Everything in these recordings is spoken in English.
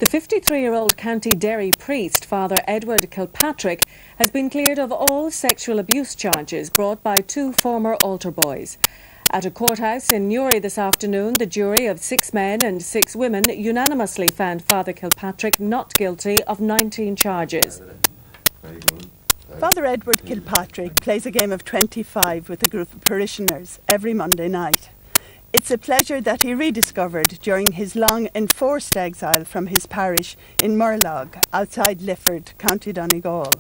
The 53-year-old County Derry priest, Father Edward Kilpatrick, has been cleared of all sexual abuse charges brought by two former altar boys. At a courthouse in Newry this afternoon, the jury of 6 men and 6 women unanimously found Father Kilpatrick not guilty of 19 charges. Father Edward Kilpatrick plays a game of 25 with a group of parishioners every Monday night. It's a pleasure that he rediscovered during his long enforced exile from his parish in Murlog, outside Lifford, County Donegal.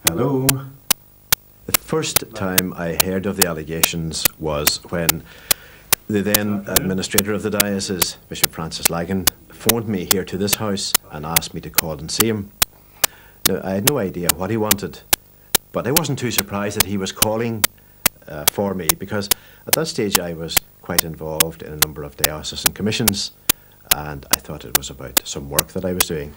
Hello. The first time I heard of the allegations was when the then administrator of the diocese, Bishop Francis Lagan, phoned me here to this house and asked me to call and see him. Now, I had no idea what he wanted, but I wasn't too surprised that he was calling for me, because at that stage I was quite involved in a number of diocesan commissions, and I thought it was about some work that I was doing.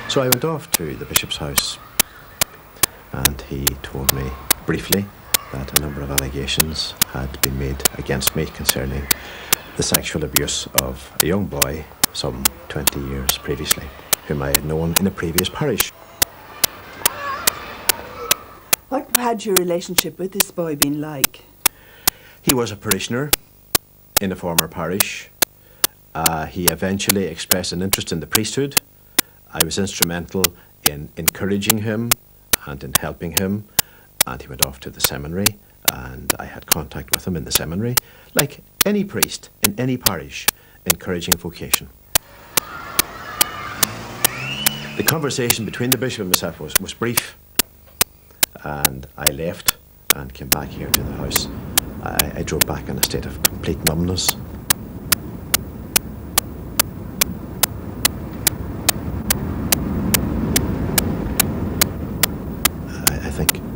So I went off to the bishop's house, and he told me briefly that a number of allegations had been made against me concerning the sexual abuse of a young boy some 20 years previously, whom I had known in a previous parish. What had your relationship with this boy been like? He was a parishioner in a former parish. He eventually expressed an interest in the priesthood. I was instrumental in encouraging him and in helping him, and he went off to the seminary, and I had contact with him in the seminary, like any priest in any parish, encouraging vocation. The conversation between the bishop and myself was brief, and I left and came back here to the house. I drove back in a state of complete numbness.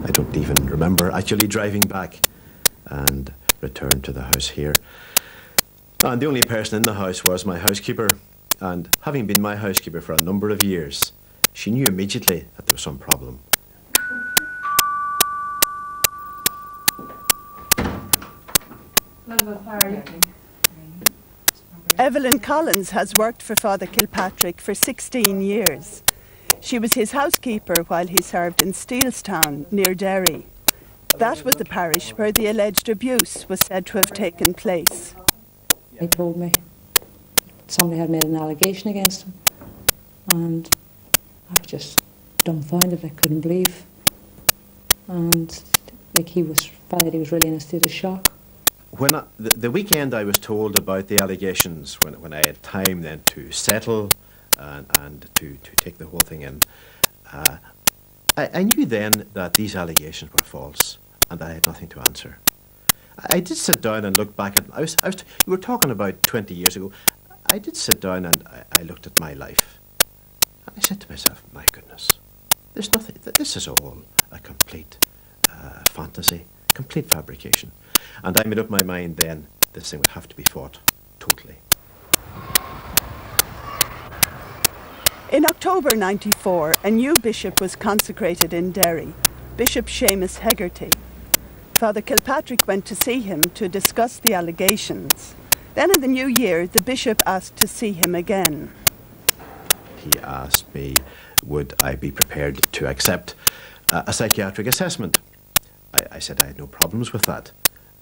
I don't even remember actually driving back, and returned to the house here. And the only person in the house was my housekeeper, and having been my housekeeper for a number of years, she knew immediately that there was some problem. Evelyn Collins has worked for Father Kilpatrick for 16 years. She was his housekeeper while he served in Steelstown, near Derry. That was the parish where the alleged abuse was said to have taken place. He told me somebody had made an allegation against him, and I was just dumbfounded. I couldn't believe. And like he felt that he was really in a state of shock. When the weekend I was told about the allegations, when I had time then to settle and to take the whole thing in, I knew then that these allegations were false and I had nothing to answer. I did sit down and look back at, you were talking about 20 years ago. I did sit down and I looked at my life. And I said to myself, my goodness, there's nothing, this is all a complete fantasy, complete fabrication. And I made up my mind then, this thing would have to be fought totally. In October '94, a new bishop was consecrated in Derry, Bishop Seamus Hegarty. Father Kilpatrick went to see him to discuss the allegations. Then in the new year, the bishop asked to see him again. He asked me, would I be prepared to accept a psychiatric assessment? I said I had no problems with that,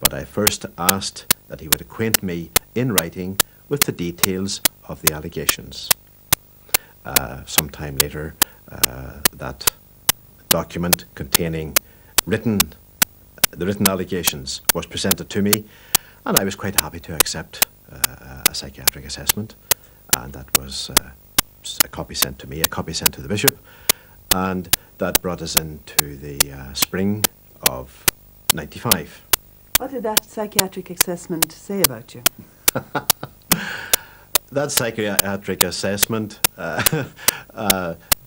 but I first asked that he would acquaint me in writing with the details of the allegations. Sometime later, that document containing the written allegations was presented to me, and I was quite happy to accept a psychiatric assessment, and that was a copy sent to me, a copy sent to the bishop, and that brought us into the spring of '95. What did that psychiatric assessment say about you? That psychiatric assessment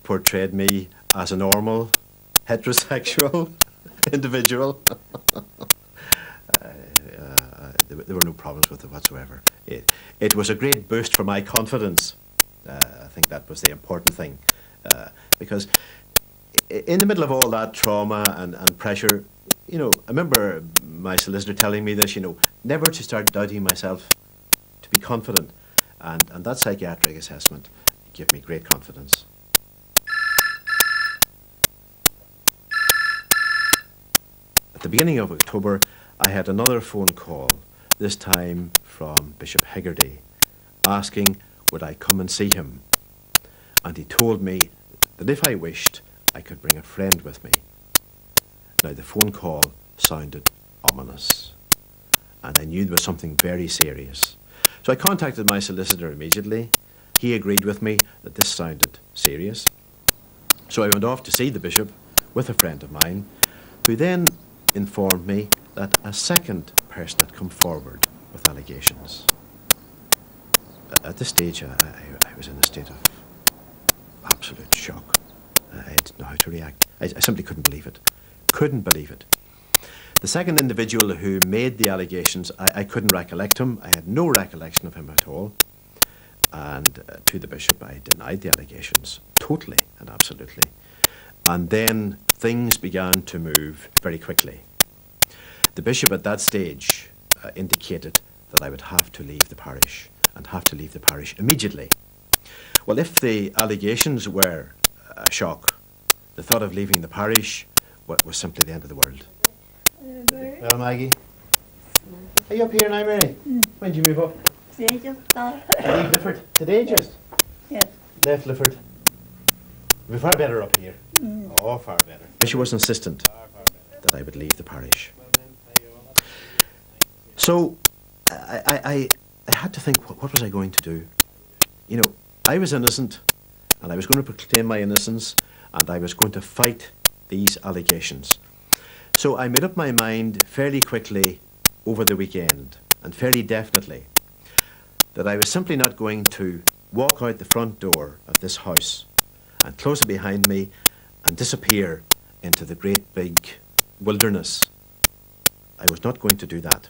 portrayed me as a normal, heterosexual individual. There were no problems with it whatsoever. It was a great boost for my confidence. I think that was the important thing. Because in the middle of all that trauma and pressure, you know, I remember my solicitor telling me this, you know, never to start doubting myself, to be confident. And that psychiatric assessment gave me great confidence. At the beginning of October, I had another phone call, this time from Bishop Hegarty, asking would I come and see him. And he told me that if I wished, I could bring a friend with me. Now, the phone call sounded ominous, and I knew there was something very serious. So I contacted my solicitor immediately. He agreed with me that this sounded serious. So I went off to see the bishop with a friend of mine, who then informed me that a second person had come forward with allegations. At this stage, I was in a state of absolute shock. I didn't know how to react. I simply couldn't believe it. Couldn't believe it. The second individual who made the allegations, I couldn't recollect him. I had no recollection of him at all. And to the bishop, I denied the allegations, totally and absolutely. And then things began to move very quickly. The bishop at that stage indicated that I would have to leave the parish, and have to leave the parish immediately. Well, if the allegations were a shock, the thought of leaving the parish was simply the end of the world. Well, Maggie, are you up here now, Mary? When did you move up? Today just started. Leave Lifford today, just? Yes. Left Lifford. We're far better up here. Oh, far better. She was insistent that I would leave the parish. So I had to think, what was I going to do? You know, I was innocent, and I was going to proclaim my innocence, and I was going to fight these allegations. So I made up my mind fairly quickly over the weekend, and fairly definitely, that I was simply not going to walk out the front door of this house and close it behind me and disappear into the great big wilderness. I was not going to do that.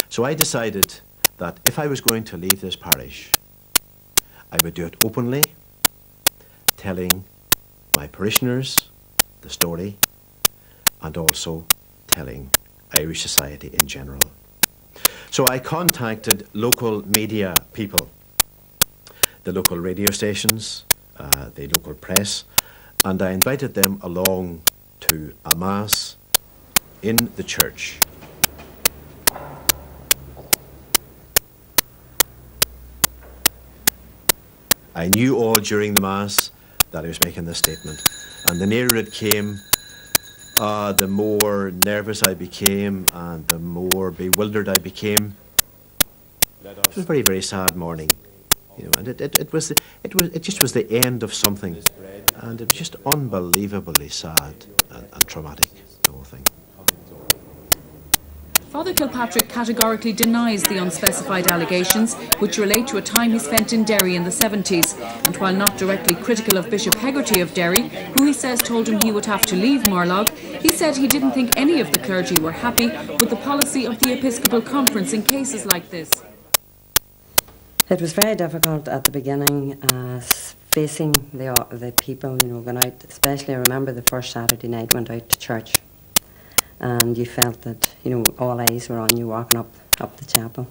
So I decided that if I was going to leave this parish, I would do it openly, telling my parishioners the story, and also telling Irish society in general. So I contacted local media people, the local radio stations, the local press, and I invited them along to a mass in the church. I knew all during the mass that I was making this statement, and the nearer it came, the more nervous I became, and the more bewildered I became. It was a very, very sad morning, you know, and it just was the end of something, and it was just unbelievably sad and traumatic, the whole thing. Father Kilpatrick categorically denies the unspecified allegations, which relate to a time he spent in Derry in the 70s. And while not directly critical of Bishop Hegarty of Derry, who he says told him he would have to leave Morlog, he said he didn't think any of the clergy were happy with the policy of the Episcopal Conference in cases like this. It was very difficult at the beginning, facing the people, you know, going out. Especially, I remember the first Saturday night went out to church, and you felt that, you know, all eyes were on you walking up the chapel.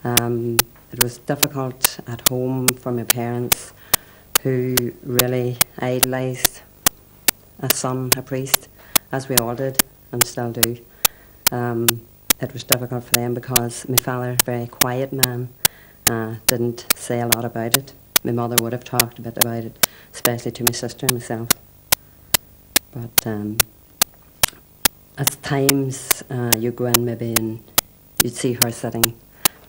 It was difficult at home for my parents, who really idolised a son, a priest, as we all did and still do. It was difficult for them because my father, a very quiet man, didn't say a lot about it. My mother would have talked a bit about it, especially to my sister and myself. But at times you go in maybe and you'd see her sitting,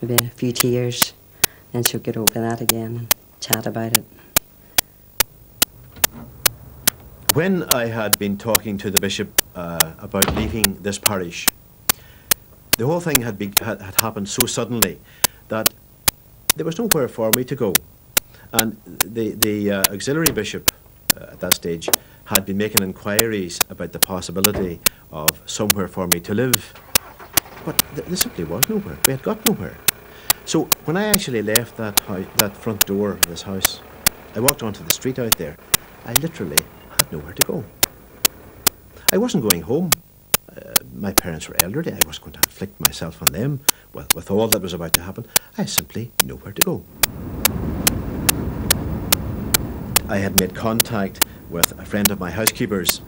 maybe a few tears, and she'll get over that again and chat about it. When I had been talking to the bishop about leaving this parish, the whole thing had happened so suddenly that there was nowhere for me to go. And the auxiliary bishop at that stage had been making inquiries about the possibility of somewhere for me to live. But there simply was nowhere. We had got nowhere. So when I actually left that front door of this house, I walked onto the street out there. I literally had nowhere to go. I wasn't going home. My parents were elderly. I wasn't going to inflict myself on them with all that was about to happen. I simply nowhere to go. I had made contact with a friend of my housekeeper's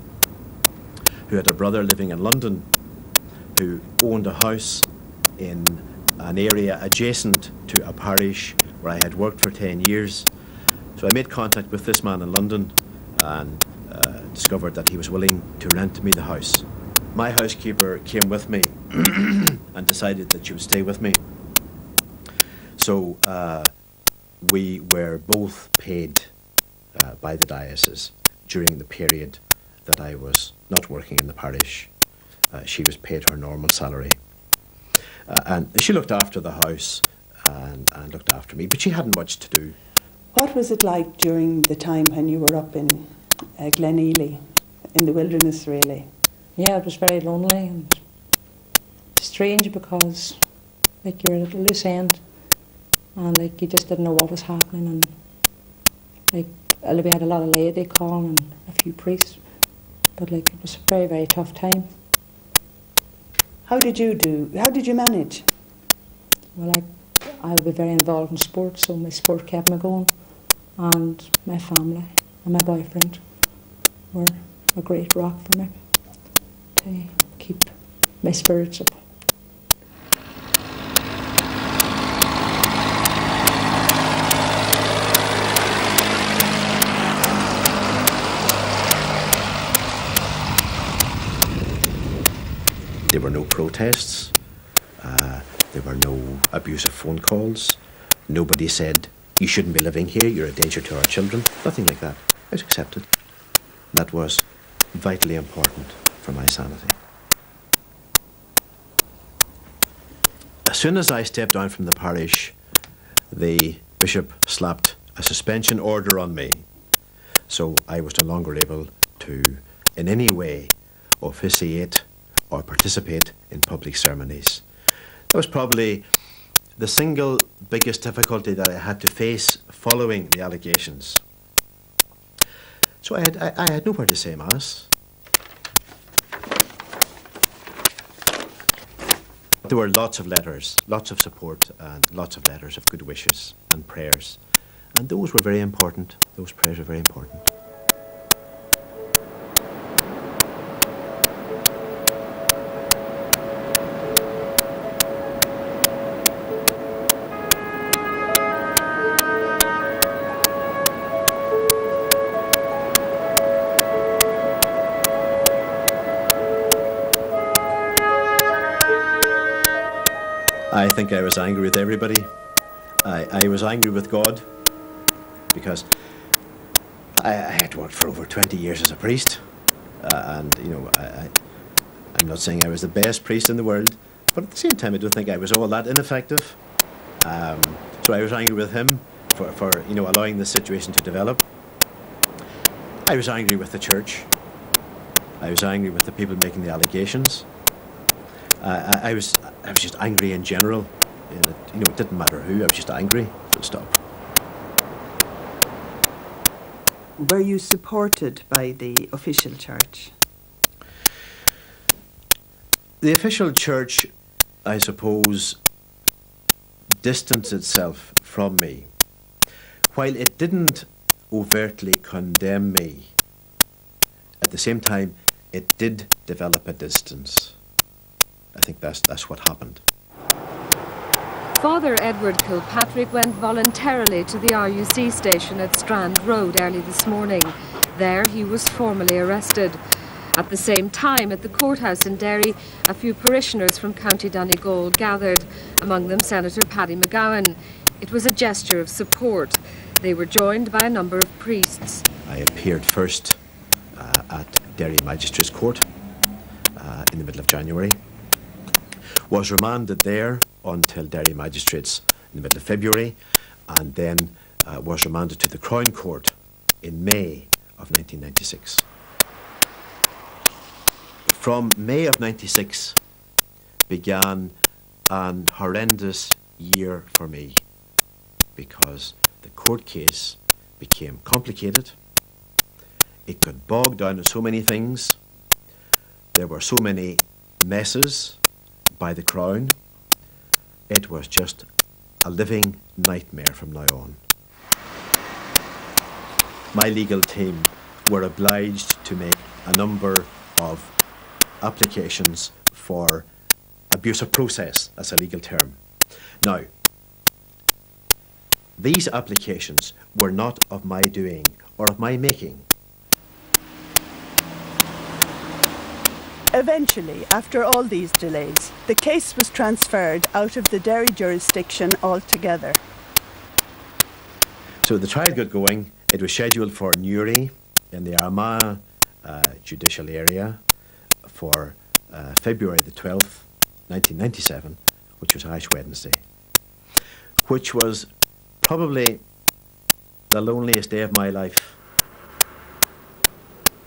who had a brother living in London who owned a house in an area adjacent to a parish where I had worked for 10 years. So I made contact with this man in London and discovered that he was willing to rent me the house. My housekeeper came with me and decided that she would stay with me. So we were both paid by the diocese during the period that I was not working in the parish. She was paid her normal salary. And she looked after the house and looked after me, but she hadn't much to do. What was it like during the time when you were up in Glen Ely, in the wilderness, really? Yeah, it was very lonely and strange because, like, you're at a loose end and, like, you just didn't know what was happening. And, like, we had a lot of laity calling and a few priests, but, like, it was a very, very tough time. How did you manage? Well, I would be very involved in sport, so my sport kept me going, and my family and my boyfriend were a great rock for me to keep my spirits up. There were no protests. There were no abusive phone calls. Nobody said, you shouldn't be living here, you're a danger to our children. Nothing like that. I was accepted. That was vitally important for my sanity. As soon as I stepped down from the parish, the bishop slapped a suspension order on me. So I was no longer able to, in any way, officiate or participate in public ceremonies. That was probably the single biggest difficulty that I had to face following the allegations. So I had nowhere to say Mass. There were lots of letters, lots of support, and lots of letters of good wishes and prayers. And those were very important. Those prayers were very important. I think I was angry with everybody. I was angry with God because I had worked for over 20 years as a priest, and you know, I'm not saying I was the best priest in the world, but at the same time I don't think I was all that ineffective. So I was angry with him for you know, allowing this situation to develop. I was angry with the church. I was angry with the people making the allegations. I was just angry in general. You know, it didn't matter who. I was just angry. Full stop. Were you supported by the official church? The official church, I suppose, distanced itself from me. While it didn't overtly condemn me, at the same time, it did develop a distance. I think that's what happened. Father Edward Kilpatrick went voluntarily to the RUC station at Strand Road early this morning. There he was formally arrested. At the same time, at the courthouse in Derry, a few parishioners from County Donegal gathered, among them Senator Paddy McGowan. It was a gesture of support. They were joined by a number of priests. I appeared first at Derry Magistrates Court in the middle of January. Was remanded there until Derry Magistrates in the middle of February, and then was remanded to the Crown Court in May of 1996. From May of 96 began an horrendous year for me because the court case became complicated. It got bogged down in so many things. There were so many messes by the Crown. It was just a living nightmare from now on. My legal team were obliged to make a number of applications for abuse of process as a legal term. Now, these applications were not of my doing or of my making. Eventually, after all these delays, the case was transferred out of the Derry jurisdiction altogether. So the trial got going. It was scheduled for Newry in the Armagh judicial area for February the 12th, 1997, which was Ash Wednesday, which was probably the loneliest day of my life.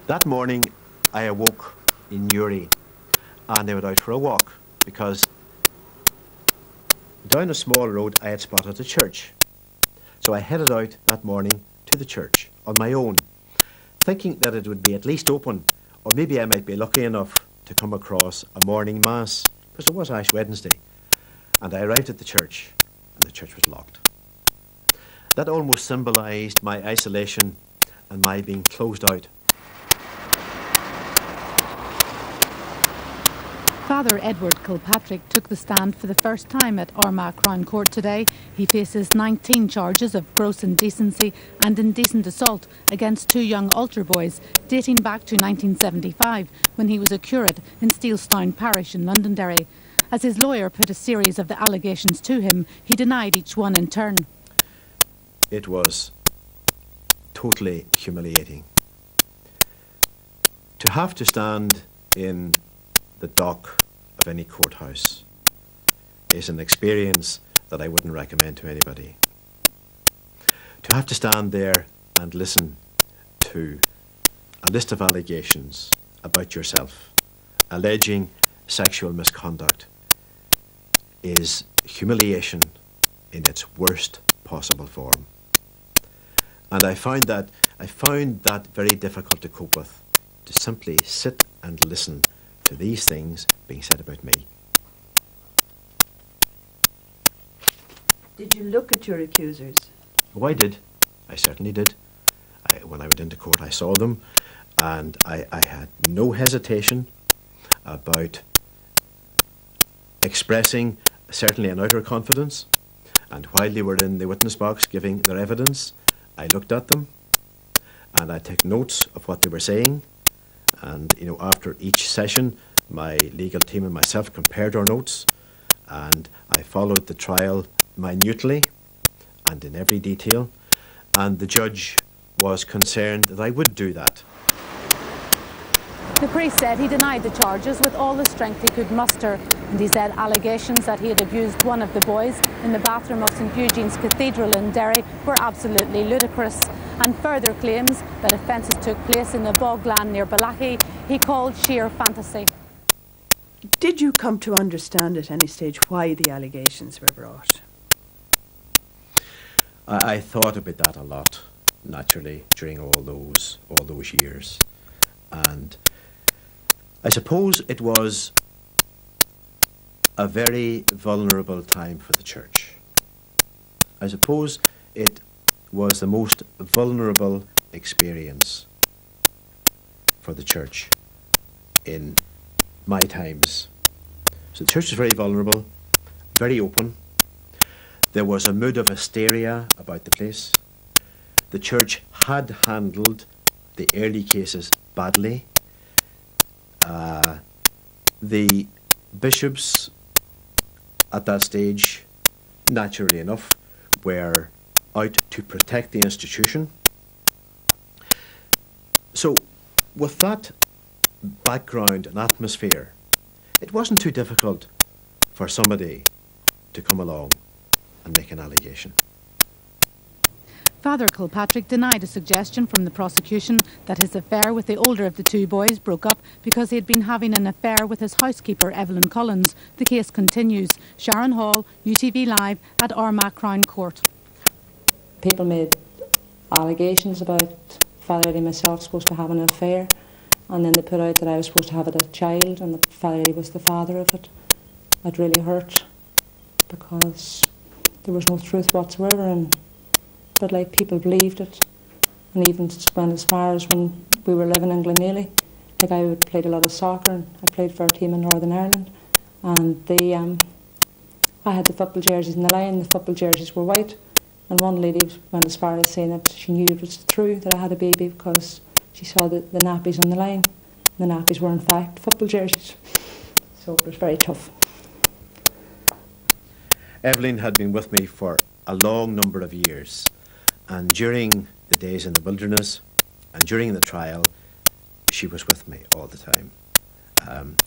That morning, I awoke in Newry and I went out for a walk because down a small road I had spotted a church. So I headed out that morning to the church on my own, thinking that it would be at least open, or maybe I might be lucky enough to come across a morning mass, because it was Ash Wednesday. And I arrived at the church and the church was locked. That almost symbolised my isolation and my being closed out. Father Edward Kilpatrick took the stand for the first time at Armagh Crown Court today. He faces 19 charges of gross indecency and indecent assault against two young altar boys, dating back to 1975, when he was a curate in Steelstown Parish in Londonderry. As his lawyer put a series of the allegations to him, he denied each one in turn. It was totally humiliating. To have to stand in the dock of any courthouse is an experience that I wouldn't recommend to anybody. To have to stand there and listen to a list of allegations about yourself, alleging sexual misconduct, is humiliation in its worst possible form. And I found that very difficult to cope with, to simply sit and listen to these things being said about me. Did you look at your accusers? Oh, I did. I certainly did. When I went into court, I saw them, and I had no hesitation about expressing certainly an outer confidence. And while they were in the witness box giving their evidence, I looked at them and I took notes of what they were saying. And, after each session, my legal team and myself compared our notes, and I followed the trial minutely and in every detail. And the judge was concerned that I would do that. The priest said he denied the charges with all the strength he could muster, and he said allegations that he had abused one of the boys in the bathroom of St Eugene's Cathedral in Derry were absolutely ludicrous, and further claims that offences took place in the bogland near Balachi he called sheer fantasy. Did you come to understand at any stage why the allegations were brought? I thought about that a lot, naturally, during all those years. And I suppose it was a very vulnerable time for the church. I suppose it was the most vulnerable experience for the church in my times. So the church was very vulnerable, very open. There was a mood of hysteria about the place. The church had handled the early cases badly. The bishops at that stage, naturally enough, were out to protect the institution. So with that background and atmosphere, it wasn't too difficult for somebody to come along and make an allegation. Father Kilpatrick denied a suggestion from the prosecution that his affair with the older of the two boys broke up because he had been having an affair with his housekeeper, Evelyn Collins. The case continues. Sharon Hall, UTV Live at Armagh Crown Court. People made allegations about Father Eddie and myself supposed to have an affair, and then they put out that I was supposed to have it as a child and that Father Eddie was the father of it. It really hurt because there was no truth whatsoever, but like people believed it, and even went as far as when we were living in Glenaly. Like I played a lot of soccer, and I played for a team in Northern Ireland, and I had the football jerseys in the line. The football jerseys were white, and one lady went as far as saying that she knew it was true that I had a baby because she saw the nappies on the line. The nappies were in fact football jerseys, so it was very tough. Evelyn had been with me for a long number of years, and during the days in the wilderness and during the trial, she was with me all the time.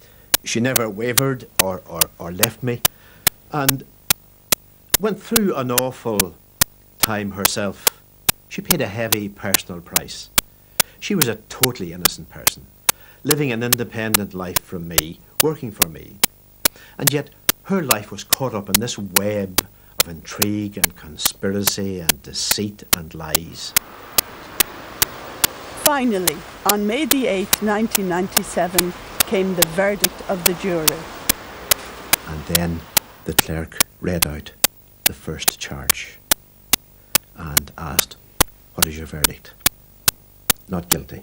She never wavered or left me, and went through an awful time herself. She paid a heavy personal price. She was a totally innocent person, living an independent life from me, working for me, and yet her life was caught up in this web of intrigue and conspiracy and deceit and lies. Finally, on May the 8th, 1997, came the verdict of the jury. And then the clerk read out the first charge and asked, "What is your verdict?" Not guilty.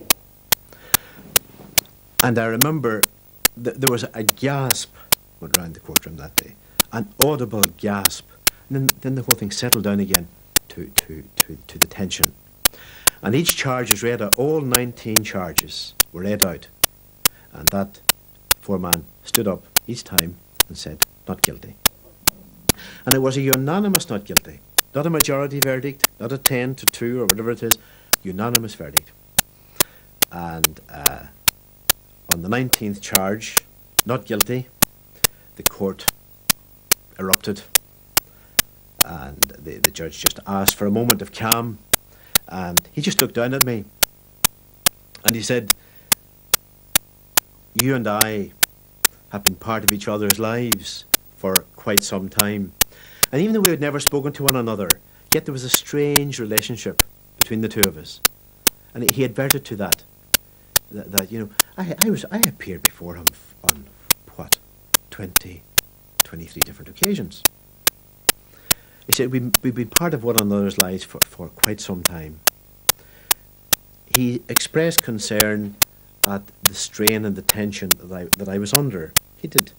And I remember there was a gasp went round the courtroom that day, an audible gasp. And then the whole thing settled down again to the tension. And each charge was read out, all 19 charges were read out. And that foreman stood up each time and said, "Not guilty." And it was a unanimous not guilty, not a majority verdict, not a 10-2 or whatever it is, unanimous verdict. And on the 19th charge, not guilty, the court erupted, and the judge just asked for a moment of calm, and he just looked down at me and he said, "You and I have been part of each other's lives for quite some time, and even though we had never spoken to one another, yet there was a strange relationship between the two of us." And he adverted to that you know, I appeared before him on what, 23 different occasions. He said we've been part of one another's lives for quite some time. He expressed concern at the strain and the tension that I was under. He did.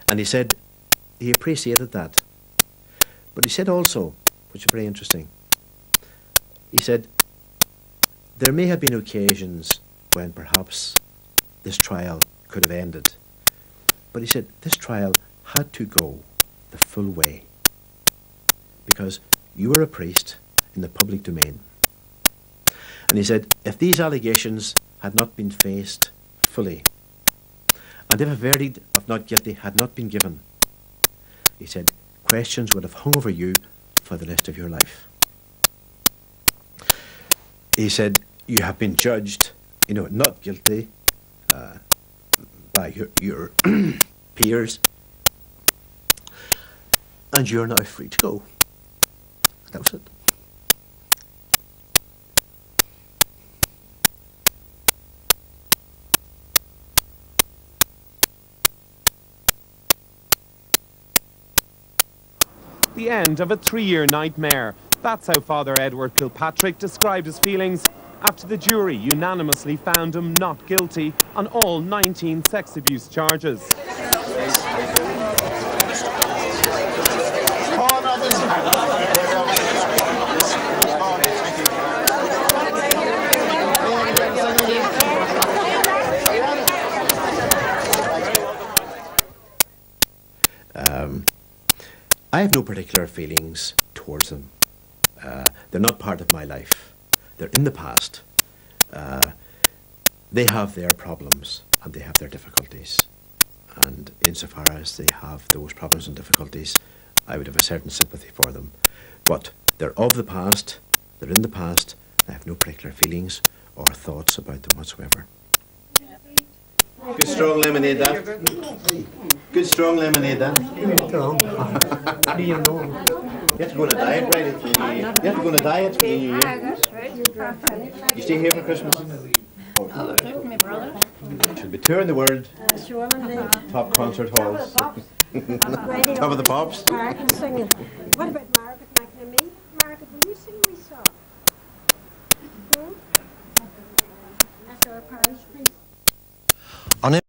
And he said he appreciated that. But he said also, which is very interesting, he said there may have been occasions when perhaps this trial could have ended. But he said this trial had to go the full way because you were a priest in the public domain. And he said if these allegations had not been faced fully, and if a verdict of not guilty had not been given, he said questions would have hung over you for the rest of your life. He said you have been judged, not guilty by your peers, and you're now free to go. That was it. The end of a 3-year nightmare. That's how Father Edward Kilpatrick described his feelings after the jury unanimously found him not guilty on all 19 sex abuse charges. I have no particular feelings towards them. They're not part of my life. They're in the past. They have their problems and they have their difficulties. And insofar as they have those problems and difficulties, I would have a certain sympathy for them. But They're of the past, they're in the past, I have no particular feelings or thoughts about them whatsoever. Good strong lemonade, that. Good strong lemonade, that. Strong. How do you know? You have to go on a diet, right? You have to go on a diet for the new year. You stay here for Christmas? Should be touring the world. Top concert halls. Top of the pops. Margaret singing. What about Margaret McNamee? Margaret, will you sing me song? No? That's our parish priest.